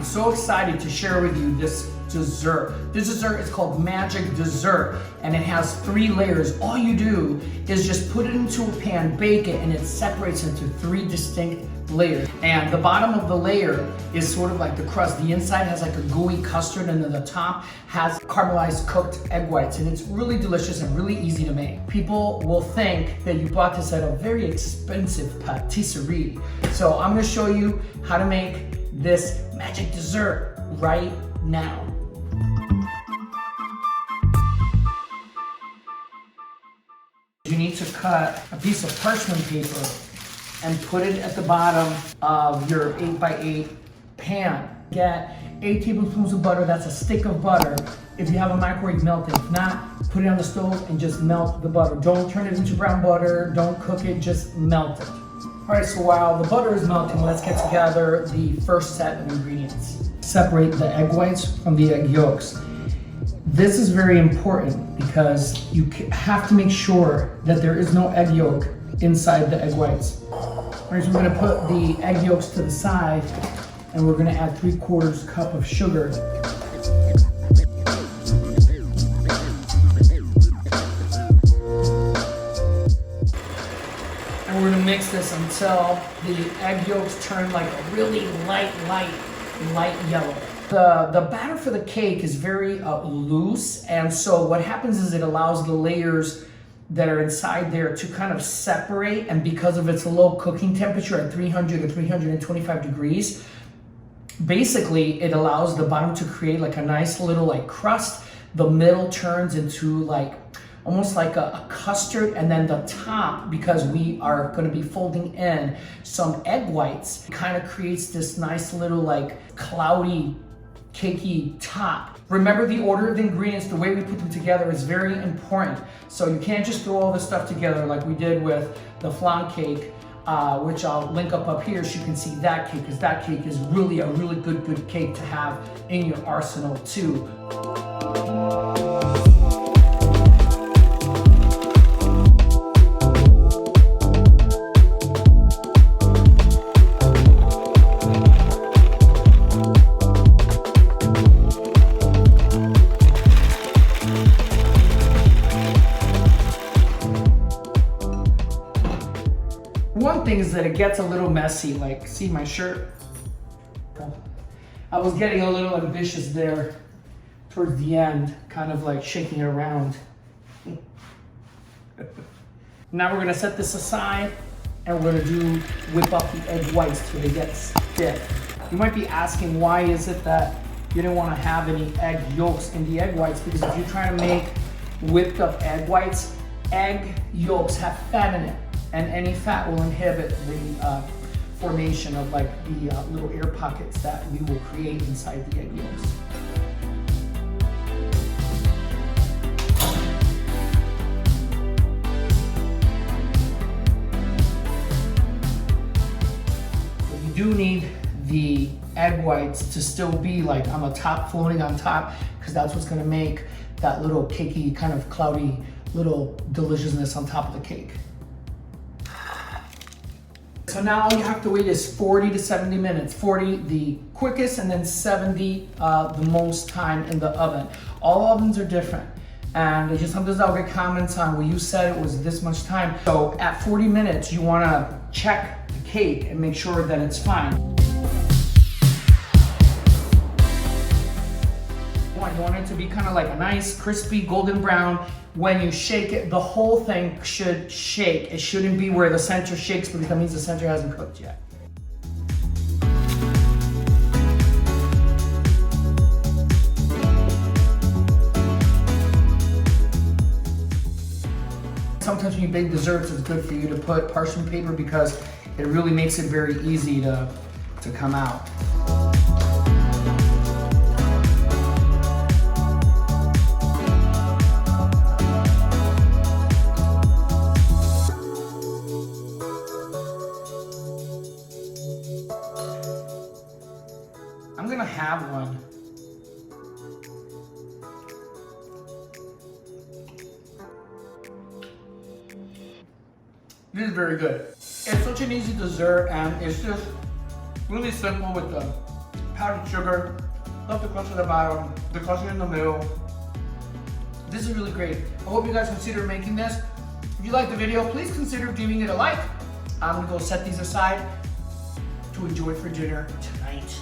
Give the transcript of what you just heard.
so excited to share with you this dessert. This dessert is called Magic Dessert, and it has 3 layers. All you do is just put it into a pan, bake it, and it separates into 3 distinct layers. And the bottom of the layer is sort of like the crust. The inside has like a gooey custard, and then the top has caramelized cooked egg whites, and it's really delicious and really easy to make. People will think that you bought this at a very expensive patisserie. So I'm gonna show you how to make this magic dessert right now. You need to cut a piece of parchment paper and put it at the bottom of your 8x8 pan. Get 8 tablespoons of butter. That's a stick of butter. If you have a microwave, melt it. If not, put it on the stove and just melt the butter. Don't turn it into brown butter. Don't cook it, just melt it. All right, so while the butter is melting, let's get together the first set of ingredients. Separate the egg whites from the egg yolks. This is very important because you have to make sure that there is no egg yolk inside the egg whites. All right, so we're gonna put the egg yolks to the side, and we're gonna add 3/4 cup of sugar. And we're gonna mix this until the egg yolks turn like a really light yellow. The batter for the cake is very loose, and so what happens is it allows the layers that are inside there to kind of separate, and because of its low cooking temperature at 300 to 325 degrees, basically it allows the bottom to create like a nice little like crust. The middle turns into like almost like a custard, and then the top, because we are going to be folding in some egg whites, kind of creates this nice little like cloudy, cakey top. Remember, the order of the ingredients, the way we put them together is very important. So you can't just throw all this stuff together like we did with the flan cake, which I'll link up here so you can see that cake, because that cake is really a really good cake to have in your arsenal too. One thing is that it gets a little messy, like see my shirt? I was getting a little ambitious there towards the end, kind of like shaking it around. Now we're gonna set this aside, and we're gonna whip up the egg whites till they get stiff. You might be asking, why is it that you didn't wanna have any egg yolks in the egg whites? Because if you're trying to make whipped up egg whites, egg yolks have fat in it, and any fat will inhibit the formation of like the little air pockets that we will create inside the egg yolks. But you do need the egg whites to still be like on the top, floating on top, because that's what's gonna make that little cakey, kind of cloudy little deliciousness on top of the cake. So now all you have to wait is 40 to 70 minutes. 40 the quickest, and then 70 the most time in the oven. All ovens are different, and just sometimes I'll get comments on, well, you said it was this much time. So at 40 minutes, you wanna check the cake and make sure that it's fine. You want it to be kind of like a nice, crispy, golden brown. When you shake it, the whole thing should shake. It shouldn't be where the center shakes, because that means the center hasn't cooked yet. Sometimes when you bake desserts, it's good for you to put parchment paper, because it really makes it very easy to come out. I'm gonna have one. This is very good. It's such an easy dessert, and it's just really simple with the powdered sugar. Love the crust at the bottom, the crust in the middle. This is really great. I hope you guys consider making this. If you like the video, please consider giving it a like. I'm gonna go set these aside to enjoy for dinner tonight.